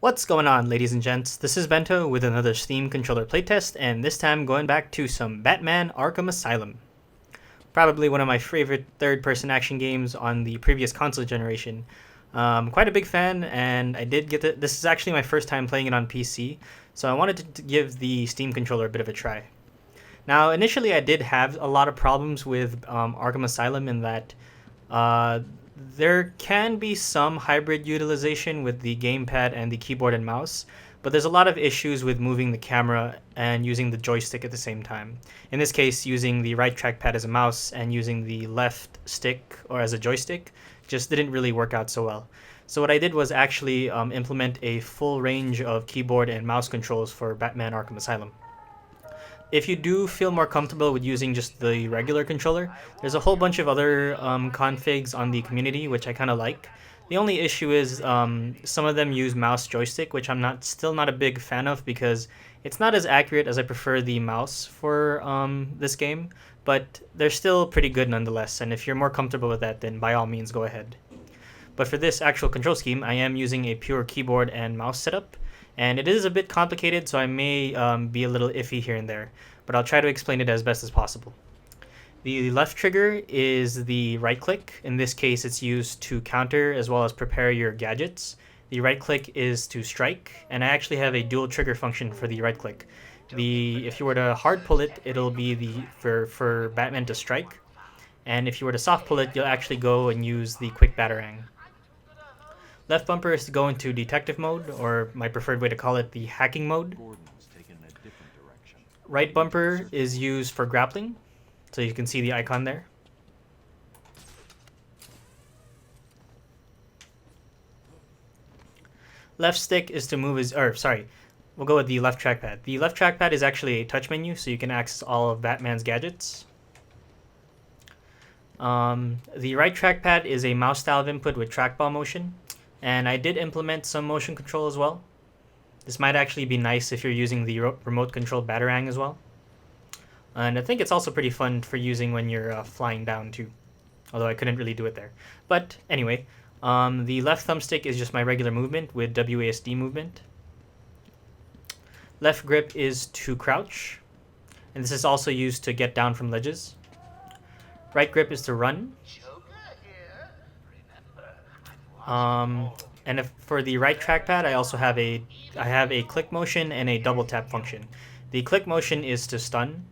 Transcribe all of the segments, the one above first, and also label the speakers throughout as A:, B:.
A: What's going on, ladies and gents? This is Bento with another Steam controller playtest, and this time going back to some Batman Arkham Asylum. Probably one of my favorite third-person action games on the previous console generation. Quite a big fan, and I did get this is actually my first time playing it on PC, so I wanted to give the Steam controller a bit of a try. Now, initially I did have a lot of problems with Arkham Asylum in that uh, there can be some hybrid utilization with the gamepad and the keyboard and mouse, but there's a lot of issues with moving the camera and using the joystick at the same time. In this case, using the right trackpad as a mouse and using the left stick or as a joystick just didn't really work out so well. So what I did was actually implement a full range of keyboard and mouse controls for Batman Arkham Asylum. If you do feel more comfortable with using just the regular controller, there's a whole bunch of other configs on the community which I kind of like. The only issue is some of them use mouse joystick, which I'm still not a big fan of because it's not as accurate as I prefer the mouse for this game, but they're still pretty good nonetheless, and if you're more comfortable with that, then by all means go ahead. But for this actual control scheme, I am using a pure keyboard and mouse setup, and it is a bit complicated, so I may be a little iffy here and there, but I'll try to explain it as best as possible. The left trigger is the right click. In this case, it's used to counter as well as prepare your gadgets. The right click is to strike, and I actually have a dual trigger function for the right click. If you were to hard pull it, it'll be for Batman to strike, and if you were to soft pull it, you'll actually go and use the quick batarang. Left bumper is to go into detective mode, or my preferred way to call it, the hacking mode. Right bumper is used for grappling, so you can see the icon there. Left stick is to move we'll go with the left trackpad. The left trackpad is actually a touch menu, so you can access all of Batman's gadgets. The right trackpad is a mouse style of input with trackball motion, and I did implement some motion control as well. This might actually be nice if you're using the remote control batarang as well. And I think it's also pretty fun for using when you're flying down too, although I couldn't really do it there. But anyway, the left thumbstick is just my regular movement with WASD movement. Left grip is to crouch, and this is also used to get down from ledges. Right grip is to run. And for the right trackpad, I also have a click motion and a double tap function. The click motion is to stun,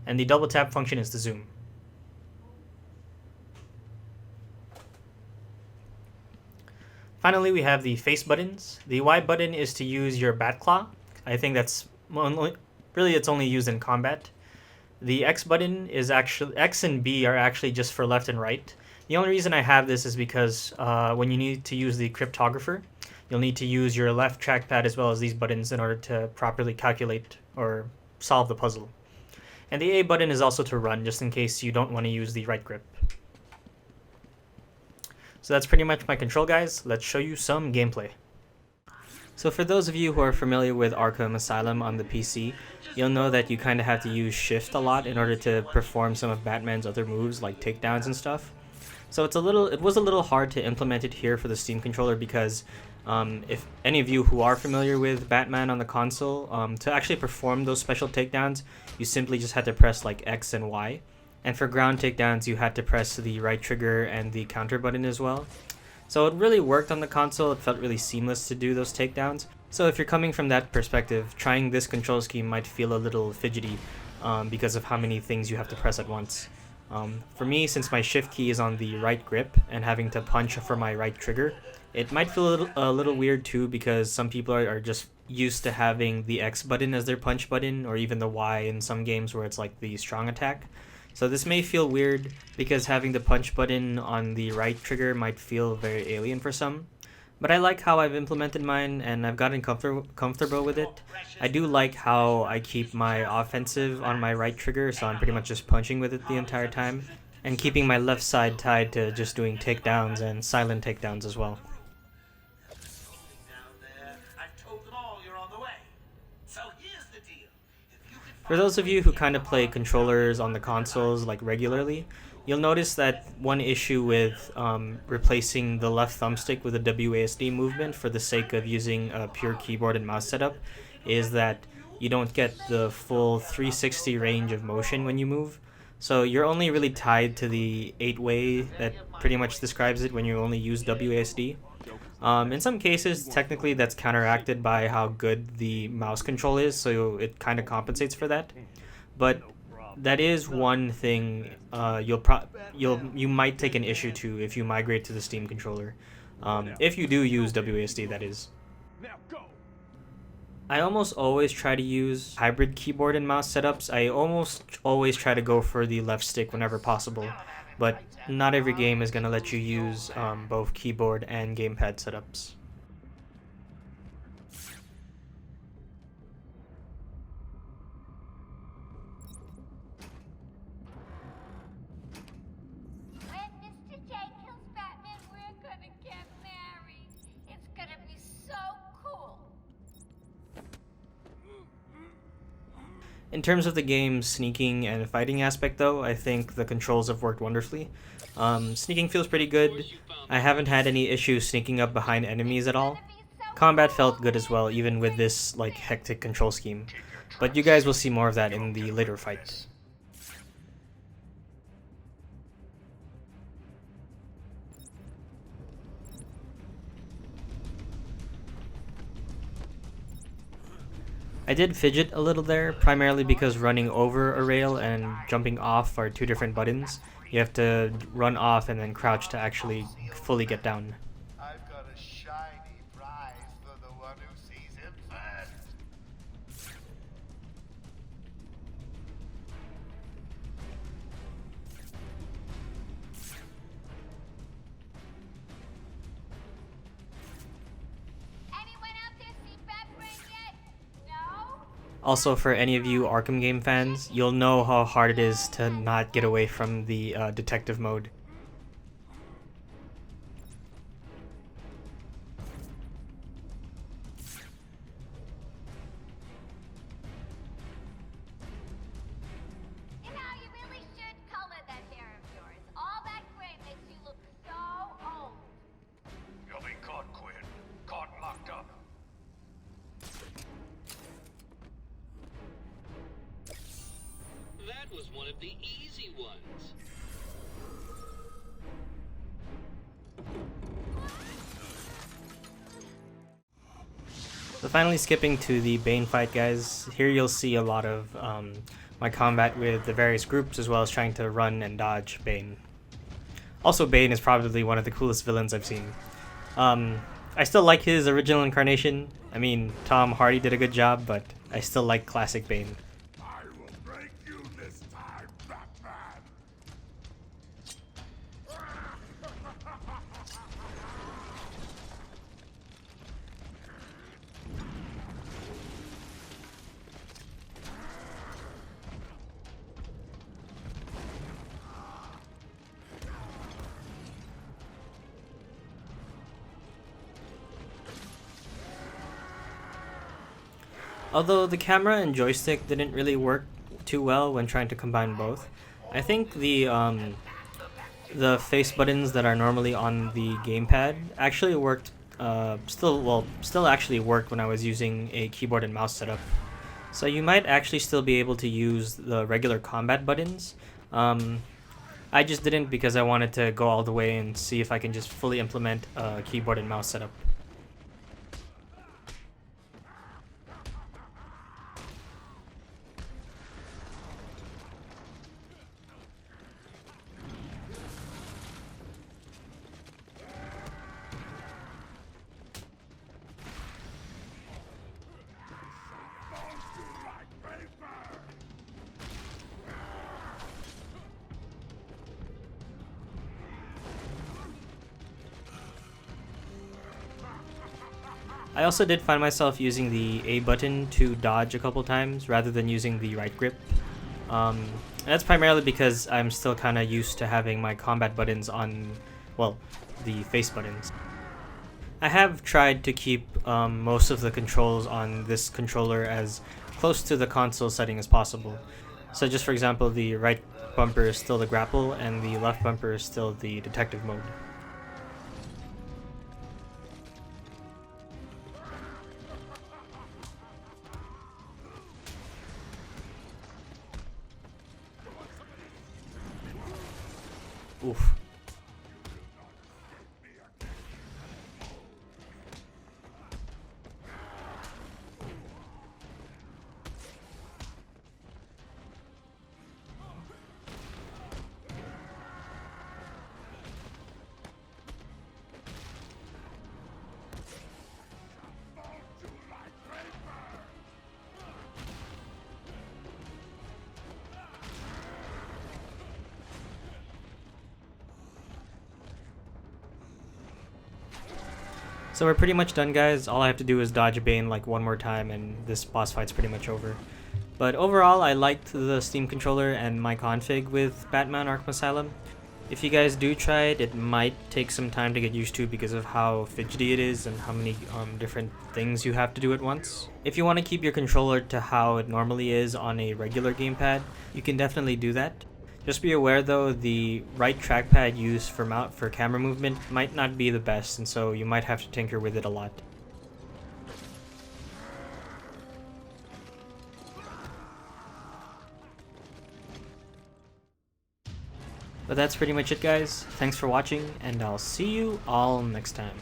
A: and the double tap function is to zoom. Finally, we have the face buttons. The Y button is to use your bat claw. I think that's it's only used in combat. The X button is actually, X and B are actually just for left and right. The only reason I have this is because when you need to use the cryptographer, you'll need to use your left trackpad as well as these buttons in order to properly calculate or solve the puzzle. And the A button is also to run, just in case you don't want to use the right grip. So that's pretty much my control, guys. Let's show you some gameplay. So for those of you who are familiar with Arkham Asylum on the PC, you'll know that you kind of have to use shift a lot in order to perform some of Batman's other moves like takedowns and stuff. So it was a little hard to implement it here for the Steam controller because if any of you who are familiar with Batman on the console, to actually perform those special takedowns, you simply just had to press like X and Y. And for ground takedowns, you had to press the right trigger and the counter button as well. So it really worked on the console. It felt really seamless to do those takedowns. So if you're coming from that perspective, trying this control scheme might feel a little fidgety because of how many things you have to press at once. For me, since my shift key is on the right grip and having to punch for my right trigger, it might feel a little weird too because some people are just used to having the X button as their punch button, or even the Y in some games where it's like the strong attack. So this may feel weird because having the punch button on the right trigger might feel very alien for some. But I like how I've implemented mine and I've gotten comfortable with it. I do like how I keep my offensive on my right trigger, so I'm pretty much just punching with it the entire time. And keeping my left side tied to just doing takedowns and silent takedowns as well. For those of you who kind of play controllers on the consoles like regularly, You'll notice that one issue with replacing the left thumbstick with a WASD movement for the sake of using a pure keyboard and mouse setup is that you don't get the full 360 range of motion when you move. So you're only really tied to the 8-way that pretty much describes it when you only use WASD. In some cases, technically that's counteracted by how good the mouse control is, so it kind of compensates for that. But that is one thing you might take an issue to if you migrate to the Steam controller. If you do use WASD, that is. I almost always try to use hybrid keyboard and mouse setups. I almost always try to go for the left stick whenever possible, but not every game is going to let you use both keyboard and gamepad setups. In terms of the game's sneaking and fighting aspect though, I think the controls have worked wonderfully. Sneaking feels pretty good. I haven't had any issues sneaking up behind enemies at all. Combat felt good as well, even with this like hectic control scheme. But you guys will see more of that in the later fight. I did fidget a little there, primarily because running over a rail and jumping off are two different buttons. You have to run off and then crouch to actually fully get down.
B: I've got a shiny prize for the one who sees it first.
C: Anyone out there see Batbrain yet? No?
A: Also, for any of you Arkham game fans, you'll know how hard it is to not get away from the detective mode.
C: You know, you really should color that hair of yours. All that gray makes you look so old.
B: You'll be caught, Quinn. Caught and locked up.
D: That was one of the easy ones.
A: So finally skipping to the Bane fight, guys. Here you'll see a lot of my combat with the various groups, as well as trying to run and dodge Bane. Also, Bane is probably one of the coolest villains I've seen. I still like his original incarnation. I mean, Tom Hardy did a good job, but I still like classic Bane.
B: I will break you this time, Batman.
A: Although the camera and joystick didn't really work too well when trying to combine both, I think the face buttons that are normally on the gamepad actually worked. Still actually worked when I was using a keyboard and mouse setup. So you might actually still be able to use the regular combat buttons. I just didn't because I wanted to go all the way and see if I can just fully implement a keyboard and mouse setup. I also did find myself using the A button to dodge a couple times rather than using the right grip. And that's primarily because I'm still kind of used to having my combat buttons on, well, the face buttons. I have tried to keep most of the controls on this controller as close to the console setting as possible. So just for example, the right bumper is still the grapple, and the left bumper is still the detective mode. Oof. So we're pretty much done, guys. All I have to do is dodge a Bane like one more time and this boss fight's pretty much over. But overall, I liked the Steam controller and my config with Batman Arkham Asylum. If you guys do try it, it might take some time to get used to because of how fidgety it is and how many different things you have to do at once. If you want to keep your controller to how it normally is on a regular gamepad, you can definitely do that. Just be aware though, the right trackpad used for camera movement might not be the best, and so you might have to tinker with it a lot. But that's pretty much it, guys. Thanks for watching, and I'll see you all next time.